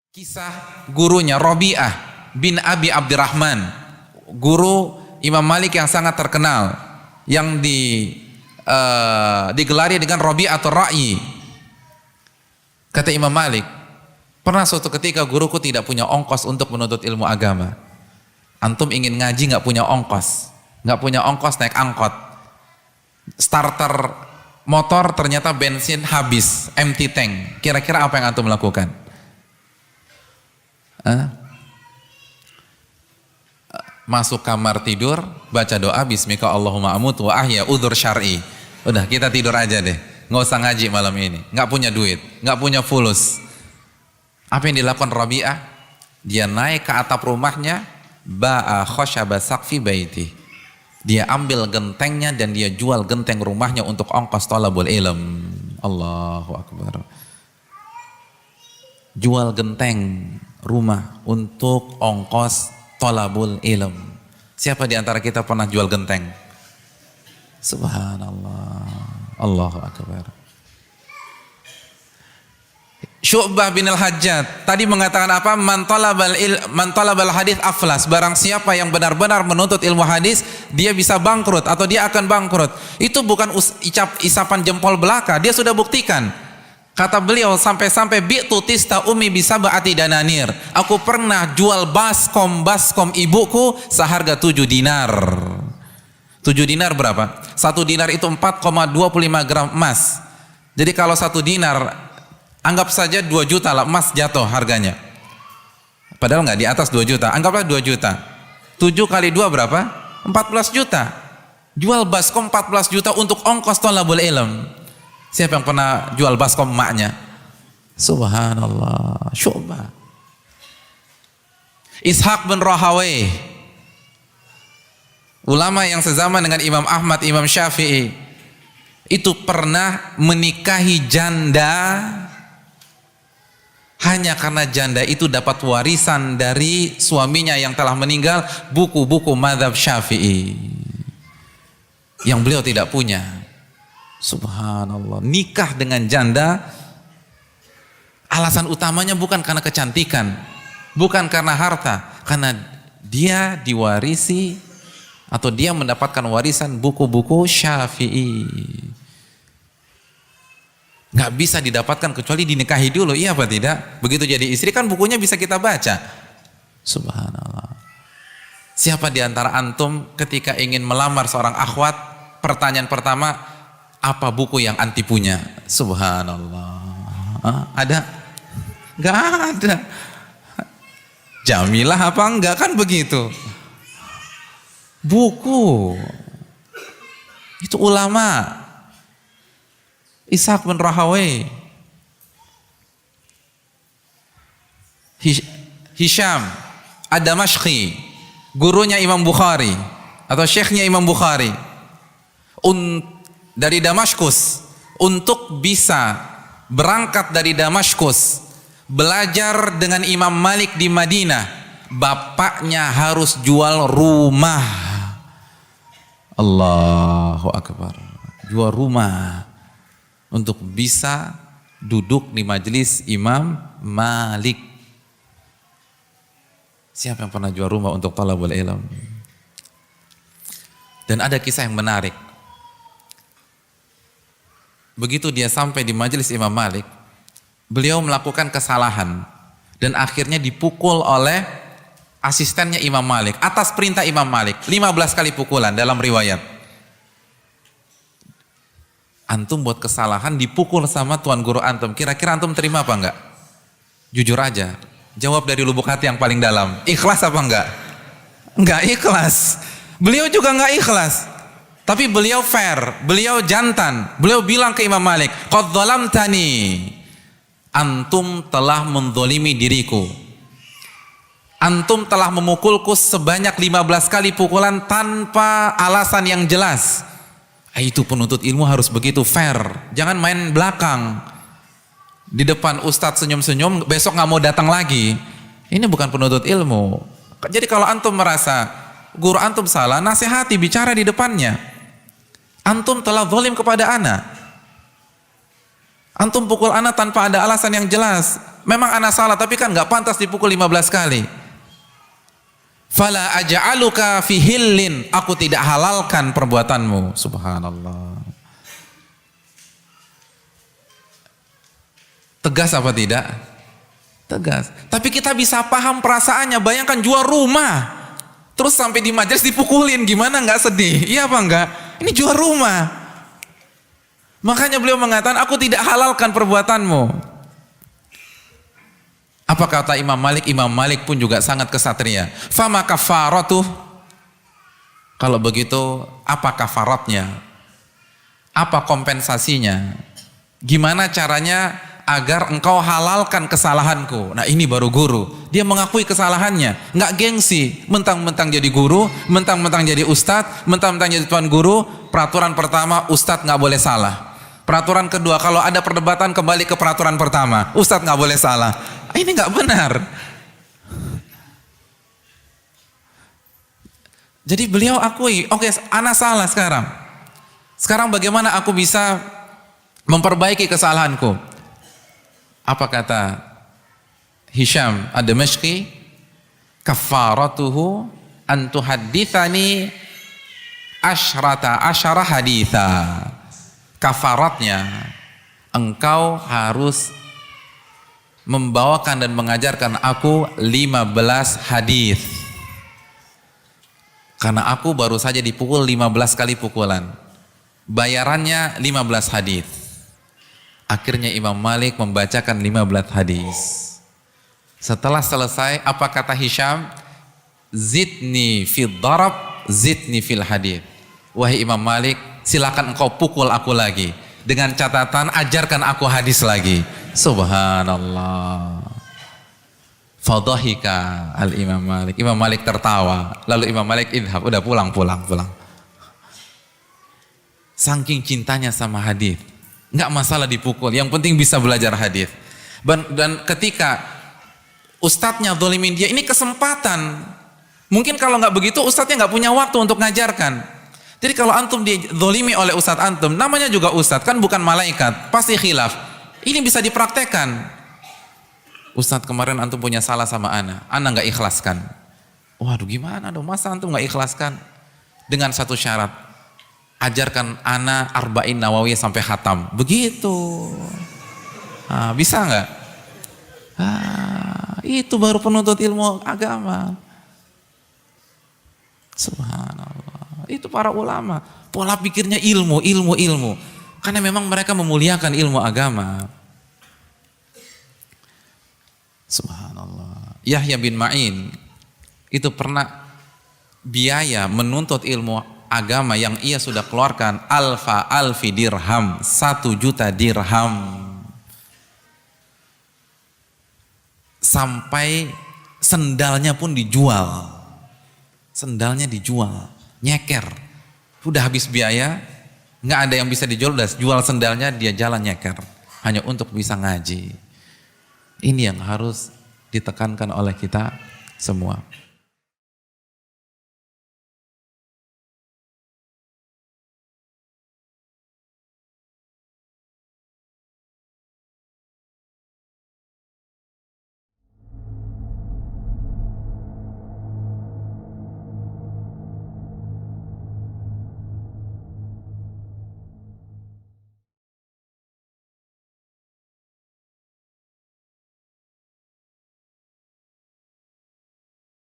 Kisah gurunya Rabi'ah bin Abi Abdurrahman, guru Imam Malik yang sangat terkenal, yang digelari dengan Rabi'atul Ra'yi. Kata Imam Malik, pernah suatu ketika guruku tidak punya ongkos untuk menuntut ilmu agama. Antum ingin ngaji nggak punya ongkos, naik angkot, starter motor ternyata bensin habis, empty tank. Kira-kira apa yang antum lakukan? Masuk kamar tidur, baca doa bismika Allahumma amut wa ahya udzur syar'i. Udah, kita tidur aja deh, nggak usah ngaji malam ini, nggak punya duit, nggak punya fulus. Apa yang dilakukan Rabi'ah? Dia naik ke atap rumahnya, ba'a khosyaba saqfi baiti. Dia ambil gentengnya dan dia jual genteng rumahnya untuk ongkos thalabul ilm. Allahu akbar. Jual genteng rumah untuk ongkos thalabul ilm. Siapa di antara kita pernah jual genteng? Subhanallah. Allahu akbar. Syu'bah bin al-Hajjaj tadi mengatakan apa? Man talabal hadis aflas. Barang siapa yang benar-benar menuntut ilmu hadis, dia bisa bangkrut atau dia akan bangkrut. Itu bukan isapan jempol belaka, dia sudah buktikan. Kata beliau sampai-sampai bi'tu tista umi bisa ba'ati dananir. Aku pernah jual baskom ibuku seharga 7 dinar. 7 dinar berapa? 1 dinar itu 4,25 gram emas. Jadi kalau 1 dinar, anggap saja 2 juta lah emas jatuh harganya. Padahal nggak di atas 2 juta. Anggaplah 2 juta. 7 kali 2 berapa? 14 juta. Jual baskom 14 juta untuk ongkos thalabul ilm. Siapa yang pernah jual baskom emaknya? Subhanallah. Syu'bah. Ishaq bin Rahawai, ulama yang sezaman dengan Imam Ahmad, Imam Syafi'i, itu pernah menikahi janda hanya karena janda itu dapat warisan dari suaminya yang telah meninggal, buku-buku mazhab Syafi'i yang beliau tidak punya. Subhanallah. Nikah dengan janda, alasan utamanya bukan karena kecantikan, bukan karena harta, karena dia diwarisi atau dia mendapatkan warisan buku-buku Syafi'i. Nggak bisa didapatkan kecuali dinikahi dulu, iya apa tidak? Begitu jadi istri kan bukunya bisa kita baca. Subhanallah. Siapa di antara antum ketika ingin melamar seorang akhwat, pertanyaan pertama, apa buku yang anti punya? Subhanallah. Ada? Nggak ada. Jamilah apa enggak, kan begitu. Buku itu ulama. Ishaq bin Rahawai, Hisham ad-Damashqi, gurunya Imam Bukhari atau syekhnya Imam Bukhari, dari Damaskus, untuk bisa berangkat dari Damaskus belajar dengan Imam Malik di Madinah, bapaknya harus jual rumah. Allahu akbar. Jual rumah untuk bisa duduk di majelis Imam Malik. Siapa yang pernah jual rumah untuk thalabul ilm? Dan ada kisah yang menarik. Begitu dia sampai di majelis Imam Malik, beliau melakukan kesalahan dan akhirnya dipukul oleh asistennya Imam Malik atas perintah Imam Malik. 15 kali pukulan dalam riwayat. Antum buat kesalahan dipukul sama tuan guru antum, kira-kira antum terima apa enggak? Jujur aja, jawab dari lubuk hati yang paling dalam. Ikhlas apa enggak? Enggak ikhlas. Beliau juga enggak ikhlas. Tapi beliau fair, beliau jantan. Beliau bilang ke Imam Malik, qad zalamtani. Antum telah menzalimi diriku. Antum telah memukulku sebanyak 15 kali pukulan tanpa alasan yang jelas. Itu penuntut ilmu harus begitu fair. Jangan main belakang. Di depan ustadz senyum-senyum, besok nggak mau datang lagi. Ini bukan penuntut ilmu. Jadi kalau antum merasa guru antum salah, nasihati, bicara di depannya. Antum telah zalim kepada ana. Antum pukul ana tanpa ada alasan yang jelas. Memang ana salah, tapi kan nggak pantas dipukul 15 kali. Fala aja'aluka fi hillin, aku tidak halalkan perbuatanmu. Subhanallah. Tegas apa tidak? Tegas. Tapi kita bisa paham perasaannya. Bayangkan jual rumah, terus sampai di majelis dipukulin, gimana nggak sedih? Iya apa enggak? Ini jual rumah. Makanya beliau mengatakan, aku tidak halalkan perbuatanmu. Apa kata Imam Malik? Imam Malik pun juga sangat kesatria. Fama kafaratuh. Kalau begitu, apa kafaratnya? Apa kompensasinya? Gimana caranya agar engkau halalkan kesalahanku? Nah, ini baru guru. Dia mengakui kesalahannya, nggak gengsi, mentang-mentang jadi guru, mentang-mentang jadi ustadz, mentang-mentang jadi tuan guru. Peraturan pertama, ustadz nggak boleh salah. Peraturan kedua, kalau ada perdebatan kembali ke peraturan pertama, ustadz nggak boleh salah. Ini nggak benar. Jadi beliau akui, oke, ana salah sekarang. Sekarang bagaimana aku bisa memperbaiki kesalahanku? Apa kata Hisham ad-Damashqi? Kafaratuhu an tuhadditsani asyara haditha. Kafaratnya, engkau harus membawakan dan mengajarkan aku 15 hadis. Karena aku baru saja dipukul 15 kali pukulan. Bayarannya 15 hadis. Akhirnya Imam Malik membacakan 15 hadis. Setelah selesai, apa kata Hisham? Zidni fil darab, zidni fil hadis. Wahai Imam Malik, silakan engkau pukul aku lagi. Dengan catatan, ajarkan aku hadis lagi. Subhanallah. Fadhahika al-Imam Malik. Imam Malik tertawa. Lalu Imam Malik, idhab, udah pulang. Saking cintanya sama hadis. Nggak masalah dipukul, yang penting bisa belajar hadis. Dan ketika ustadznya zalimin dia, ini kesempatan. Mungkin kalau nggak begitu, ustadznya nggak punya waktu untuk ngajarkan. Jadi kalau antum dizalimi oleh ustadz antum, namanya juga ustadz, kan bukan malaikat, pasti khilaf. Ini bisa dipraktekkan. Ustadz, kemarin antum punya salah sama ana nggak ikhlaskan. Waduh, gimana dong, masa antum nggak ikhlaskan? Dengan satu syarat, ajarkan ana arba'in nawawiyah sampai khatam. Begitu. Bisa nggak? Itu baru penuntut ilmu agama. Subhanallah. Itu para ulama, pola pikirnya ilmu. Karena memang mereka memuliakan ilmu agama. Subhanallah. Yahya bin Ma'in itu pernah biaya menuntut ilmu agama yang ia sudah keluarkan alfi dirham, 1 juta dirham. Sampai sendalnya pun dijual. Nyeker, udah habis biaya, nggak ada yang bisa dijual, udah jual sendalnya, dia jalan nyeker hanya untuk bisa ngaji. Ini yang harus ditekankan oleh kita semua.